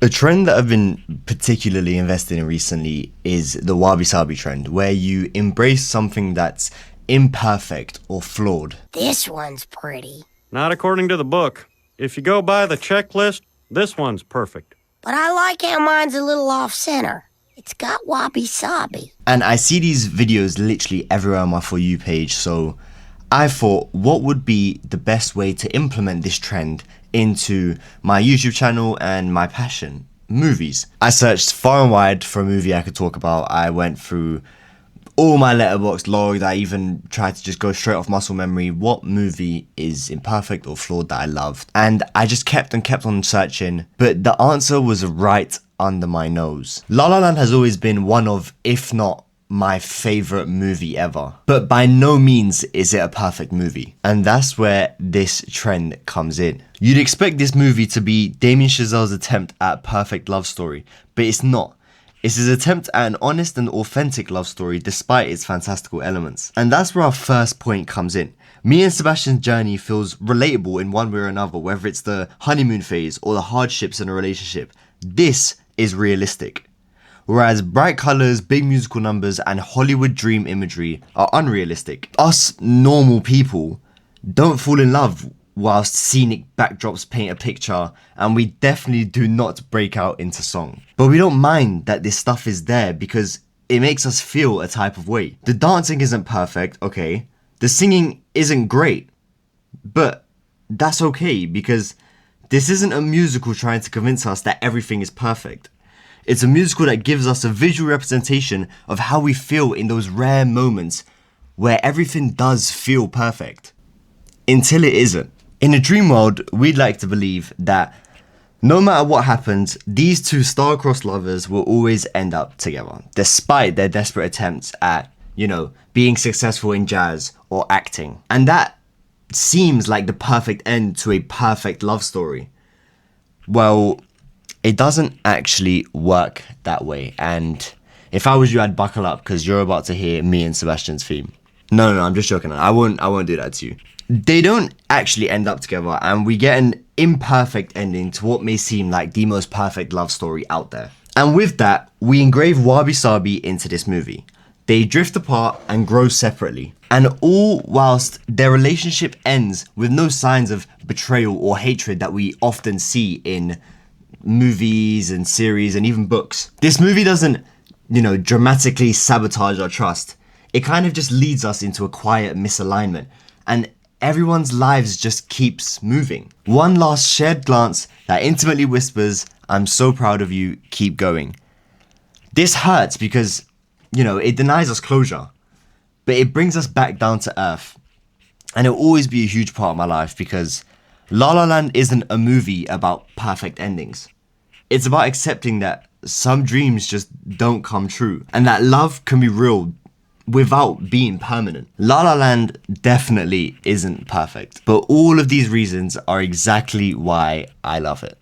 A trend that I've been particularly invested in recently is the wabi-sabi trend, where you embrace something that's imperfect or flawed. This one's pretty. Not according to the book. If you go by the checklist, this one's perfect. But I like how mine's a little off-center. It's got wabi-sabi. And I see these videos literally everywhere on my For You page, so I thought, what would be the best way to implement this trend into my YouTube channel and my passion, movies? I searched far and wide for a movie I could talk about. I went through all my letterboxd logged. I even tried to just go straight off muscle memory. What movie is imperfect or flawed that I loved? And I just kept on searching, but the answer was right under my nose. La La Land has always been one of, if not my favorite movie ever, but by no means is it a perfect movie, and that's where this trend comes in. You'd expect this movie to be Damien Chazelle's attempt at a perfect love story, but it's not. It's his attempt at an honest and authentic love story despite its fantastical elements. And that's where our first point comes in. Me and Sebastian's journey feels relatable in one way or another, whether it's the honeymoon phase or the hardships in a relationship. This is realistic. Whereas bright colours, big musical numbers, and Hollywood dream imagery are unrealistic. Us normal people don't fall in love whilst scenic backdrops paint a picture, and we definitely do not break out into song. But we don't mind that this stuff is there because it makes us feel a type of way. The dancing isn't perfect, okay. The singing isn't great, but that's okay because this isn't a musical trying to convince us that everything is perfect. It's a musical that gives us a visual representation of how we feel in those rare moments where everything does feel perfect, until it isn't. In a dream world, we'd like to believe that no matter what happens, these two star-crossed lovers will always end up together, despite their desperate attempts at, being successful in jazz or acting. And that seems like the perfect end to a perfect love story. Well, it doesn't actually work that way, and if I was you, I'd buckle up because you're about to hear me and Sebastian's theme. No, I'm just joking. I won't do that to you. They don't actually end up together, and we get an imperfect ending to what may seem like the most perfect love story out there. And with that, we engrave wabi-sabi into this movie. They drift apart and grow separately, and all whilst their relationship ends with no signs of betrayal or hatred that we often see in movies and series and even books. This movie doesn't, dramatically sabotage our trust. It kind of just leads us into a quiet misalignment, and everyone's lives just keeps moving. One last shared glance that intimately whispers, "I'm so proud of you, keep going." This hurts because, it denies us closure, but it brings us back down to earth. And it'll always be a huge part of my life because La La Land isn't a movie about perfect endings. It's about accepting that some dreams just don't come true, and that love can be real without being permanent. La La Land definitely isn't perfect, but all of these reasons are exactly why I love it.